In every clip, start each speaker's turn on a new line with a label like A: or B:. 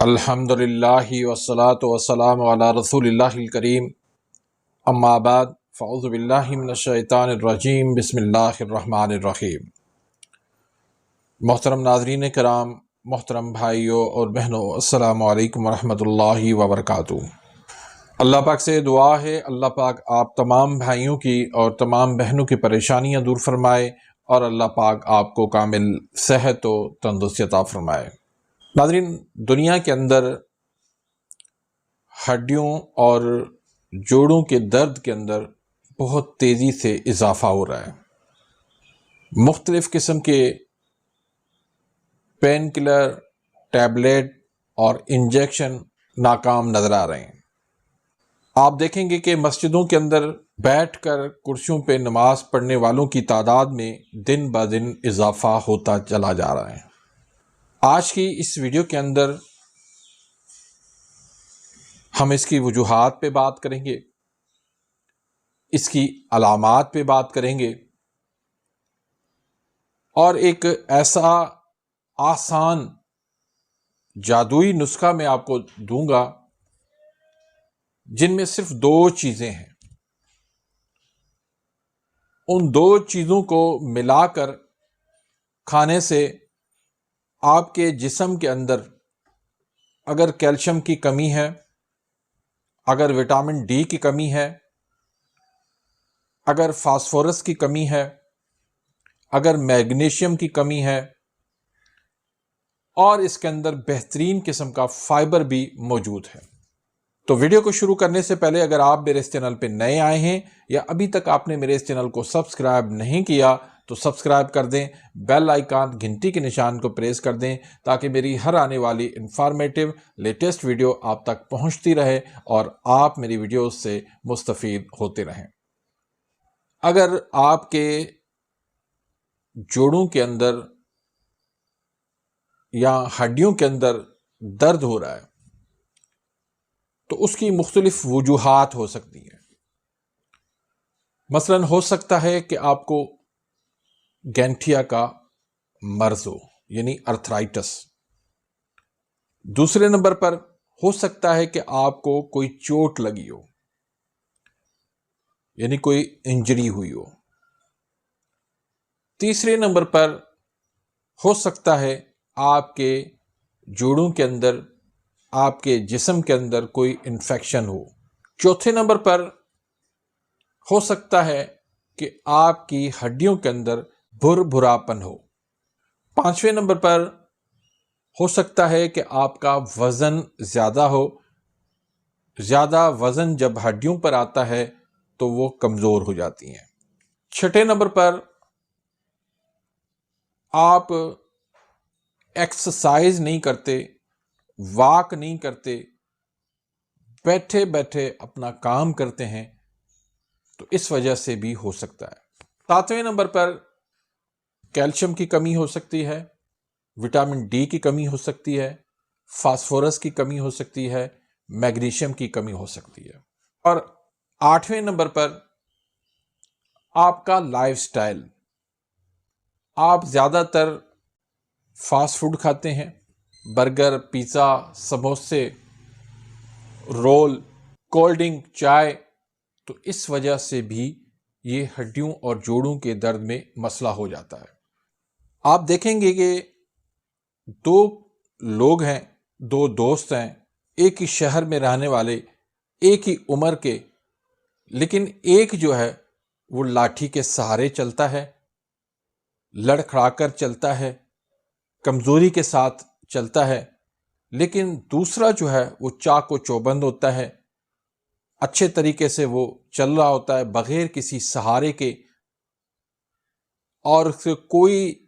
A: الحمدللہ والصلاة والسلام علی رسول اللہ الکریم، اما بعد فاعوذ باللہ من الشیطان الرجیم، بسم اللہ الرحمن الرحیم۔ محترم ناظرین کرام، محترم بھائیوں اور بہنوں، السلام علیکم ورحمۃ اللہ وبرکاتہ۔ اللہ پاک سے دعا ہے اللہ پاک آپ تمام بھائیوں کی اور تمام بہنوں کی پریشانیاں دور فرمائے اور اللہ پاک آپ کو کامل صحت و تندرستی عطا فرمائے۔ ناظرین، دنیا کے اندر ہڈیوں اور جوڑوں کے درد کے اندر بہت تیزی سے اضافہ ہو رہا ہے۔ مختلف قسم کے پین کلر، ٹیبلٹ اور انجیکشن ناکام نظر آ رہے ہیں۔ آپ دیکھیں گے کہ مسجدوں کے اندر بیٹھ کر کرسیوں پہ نماز پڑھنے والوں کی تعداد میں دن بہ دن اضافہ ہوتا چلا جا رہا ہے۔ آج کی اس ویڈیو کے اندر ہم اس کی وجوہات پہ بات کریں گے، اس کی علامات پہ بات کریں گے، اور ایک ایسا آسان جادوئی نسخہ میں آپ کو دوں گا جن میں صرف دو چیزیں ہیں۔ ان دو چیزوں کو ملا کر کھانے سے آپ کے جسم کے اندر اگر کیلشیم کی کمی ہے، اگر وٹامن ڈی کی کمی ہے، اگر فاسفورس کی کمی ہے، اگر میگنیشیم کی کمی ہے، اور اس کے اندر بہترین قسم کا فائبر بھی موجود ہے۔ تو ویڈیو کو شروع کرنے سے پہلے اگر آپ میرے اس چینل پہ نئے آئے ہیں یا ابھی تک آپ نے میرے اس چینل کو سبسکرائب نہیں کیا تو سبسکرائب کر دیں، بیل آئیکن گھنٹی کے نشان کو پریس کر دیں تاکہ میری ہر آنے والی انفارمیٹیو لیٹسٹ ویڈیو آپ تک پہنچتی رہے اور آپ میری ویڈیوز سے مستفید ہوتے رہیں۔ اگر آپ کے جوڑوں کے اندر یا ہڈیوں کے اندر درد ہو رہا ہے تو اس کی مختلف وجوہات ہو سکتی ہیں۔ مثلاً ہو سکتا ہے کہ آپ کو گینٹھیا کا مرض ہو، یعنی ارتھرائٹس۔ دوسرے نمبر پر ہو سکتا ہے کہ آپ کو کوئی چوٹ لگی ہو، یعنی کوئی انجری ہوئی ہو۔ تیسرے نمبر پر ہو سکتا ہے آپ کے جوڑوں کے اندر، آپ کے جسم کے اندر کوئی انفیکشن ہو۔ چوتھے نمبر پر ہو سکتا ہے کہ آپ کی ہڈیوں کے اندر بھراپن ہو۔ پانچویں نمبر پر ہو سکتا ہے کہ آپ کا وزن زیادہ ہو۔ زیادہ وزن جب ہڈیوں پر آتا ہے تو وہ کمزور ہو جاتی ہیں۔ چھٹے نمبر پر آپ ایکسرسائز نہیں کرتے، واک نہیں کرتے، بیٹھے بیٹھے اپنا کام کرتے ہیں، تو اس وجہ سے بھی ہو سکتا ہے۔ ساتویں نمبر پر کیلشیم کی کمی ہو سکتی ہے، وٹامن ڈی کی کمی ہو سکتی ہے، فاسفورس کی کمی ہو سکتی ہے، میگنیشیم کی کمی ہو سکتی ہے۔ اور آٹھویں نمبر پر آپ کا لائف سٹائل۔ آپ زیادہ تر فاسٹ فوڈ کھاتے ہیں، برگر، پیزا، سموسے، رول، کولڈ ڈرنک، چائے، تو اس وجہ سے بھی یہ ہڈیوں اور جوڑوں کے درد میں مسئلہ ہو جاتا ہے۔ آپ دیکھیں گے کہ دو لوگ ہیں، دو دوست ہیں، ایک ہی شہر میں رہنے والے، ایک ہی عمر کے، لیکن ایک جو ہے وہ لاٹھی کے سہارے چلتا ہے، لڑکھڑا کر چلتا ہے، کمزوری کے ساتھ چلتا ہے، لیکن دوسرا جو ہے وہ چاق و چوبند ہوتا ہے، اچھے طریقے سے وہ چل رہا ہوتا ہے بغیر کسی سہارے کے، اور اس سے کوئی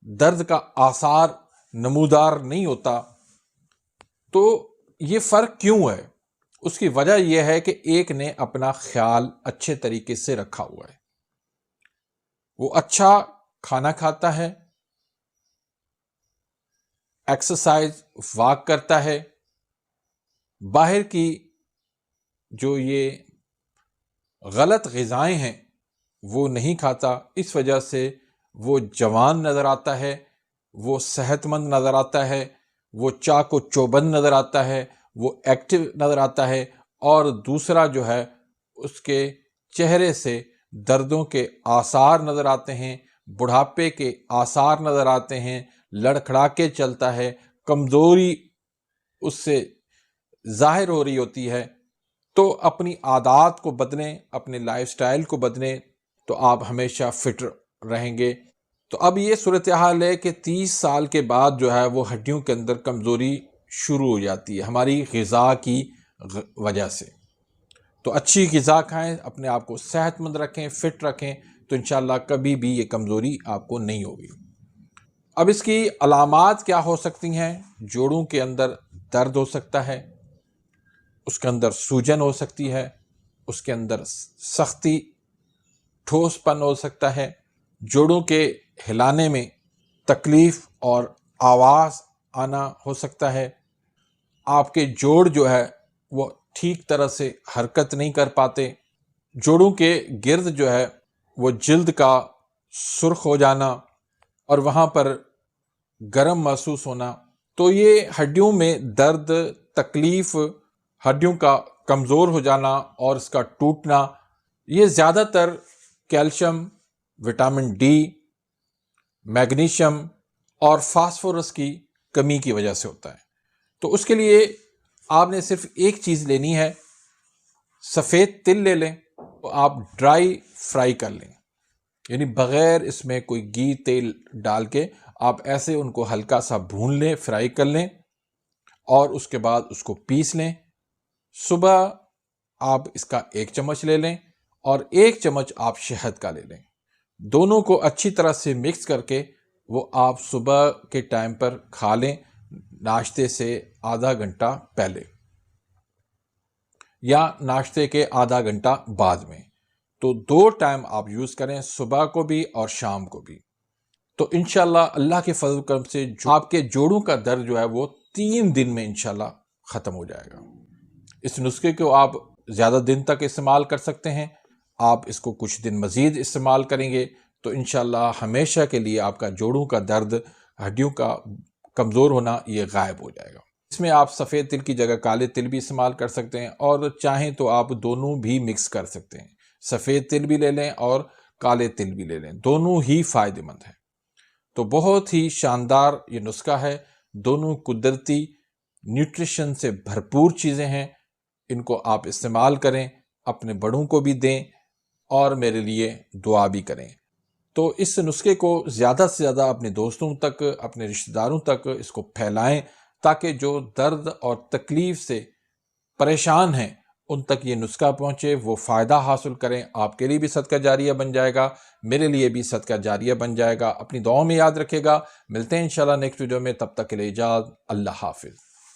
A: درد کا آثار نمودار نہیں ہوتا۔ تو یہ فرق کیوں ہے؟ اس کی وجہ یہ ہے کہ ایک نے اپنا خیال اچھے طریقے سے رکھا ہوا ہے، وہ اچھا کھانا کھاتا ہے، ایکسرسائز، واک کرتا ہے، باہر کی جو یہ غلط غذائیں ہیں وہ نہیں کھاتا، اس وجہ سے وہ جوان نظر آتا ہے، وہ صحت مند نظر آتا ہے، وہ چاق و چوبند نظر آتا ہے، وہ ایکٹیو نظر آتا ہے، اور دوسرا جو ہے اس کے چہرے سے دردوں کے آثار نظر آتے ہیں، بڑھاپے کے آثار نظر آتے ہیں، لڑکھڑا کے چلتا ہے، کمزوری اس سے ظاہر ہو رہی ہوتی ہے۔ تو اپنی عادات کو بدلیں، اپنے لائف سٹائل کو بدلیں، تو آپ ہمیشہ فٹ رہیں گے۔ تو اب یہ صورتحال ہے کہ 30 سال کے بعد جو ہے وہ ہڈیوں کے اندر کمزوری شروع ہو جاتی ہے ہماری غذا کی وجہ سے۔ تو اچھی غذا کھائیں، اپنے آپ کو صحت مند رکھیں، فٹ رکھیں، تو انشاءاللہ کبھی بھی یہ کمزوری آپ کو نہیں ہوگی۔ اب اس کی علامات کیا ہو سکتی ہیں؟ جوڑوں کے اندر درد ہو سکتا ہے، اس کے اندر سوجن ہو سکتی ہے، اس کے اندر سختی، ٹھوس پن ہو سکتا ہے، جوڑوں کے ہلانے میں تکلیف اور آواز آنا ہو سکتا ہے، آپ کے جوڑ جو ہے وہ ٹھیک طرح سے حرکت نہیں کر پاتے، جوڑوں کے گرد جو ہے وہ جلد کا سرخ ہو جانا اور وہاں پر گرم محسوس ہونا۔ تو یہ ہڈیوں میں درد، تکلیف، ہڈیوں کا کمزور ہو جانا اور اس کا ٹوٹنا، یہ زیادہ تر کیلشیم، وٹامن ڈی، میگنیشیم اور فاسفورس کی کمی کی وجہ سے ہوتا ہے۔ تو اس کے لیے آپ نے صرف ایک چیز لینی ہے، سفید تل لے لیں، تو آپ ڈرائی فرائی کر لیں، یعنی بغیر اس میں کوئی گھی تیل ڈال کے آپ ایسے ان کو ہلکا سا بھون لیں، فرائی کر لیں، اور اس کے بعد اس کو پیس لیں۔ صبح آپ اس کا 1 چمچ لے لیں اور 1 چمچ آپ شہد کا لے لیں، دونوں کو اچھی طرح سے مکس کر کے وہ آپ صبح کے ٹائم پر کھا لیں، ناشتے سے آدھا گھنٹہ پہلے یا ناشتے کے آدھا گھنٹہ بعد میں۔ تو 2 ٹائم آپ یوز کریں، صبح کو بھی اور شام کو بھی۔ تو انشاءاللہ اللہ کے فضل و کرم سے آپ کے جوڑوں کا درد جو ہے وہ 3 دن میں انشاءاللہ ختم ہو جائے گا۔ اس نسخے کو آپ زیادہ دن تک استعمال کر سکتے ہیں، آپ اس کو کچھ دن مزید استعمال کریں گے تو انشاءاللہ ہمیشہ کے لیے آپ کا جوڑوں کا درد، ہڈیوں کا کمزور ہونا یہ غائب ہو جائے گا۔ اس میں آپ سفید تل کی جگہ کالے تل بھی استعمال کر سکتے ہیں، اور چاہیں تو آپ دونوں بھی مکس کر سکتے ہیں، سفید تل بھی لے لیں اور کالے تل بھی لے لیں، دونوں ہی فائدہ مند ہیں۔ تو بہت ہی شاندار یہ نسخہ ہے، دونوں قدرتی نیوٹریشن سے بھرپور چیزیں ہیں، ان کو آپ استعمال کریں، اپنے بڑوں کو بھی دیں اور میرے لیے دعا بھی کریں۔ تو اس نسخے کو زیادہ سے زیادہ اپنے دوستوں تک، اپنے رشتہ داروں تک اس کو پھیلائیں، تاکہ جو درد اور تکلیف سے پریشان ہیں ان تک یہ نسخہ پہنچے، وہ فائدہ حاصل کریں۔ آپ کے لیے بھی صدقہ جاریہ بن جائے گا، میرے لیے بھی صدقہ جاریہ بن جائے گا۔ اپنی دعاؤں میں یاد رکھے گا۔ ملتے ہیں انشاءاللہ نیکسٹ ویڈیو میں، تب تک کے لیے اجازت، اللہ حافظ۔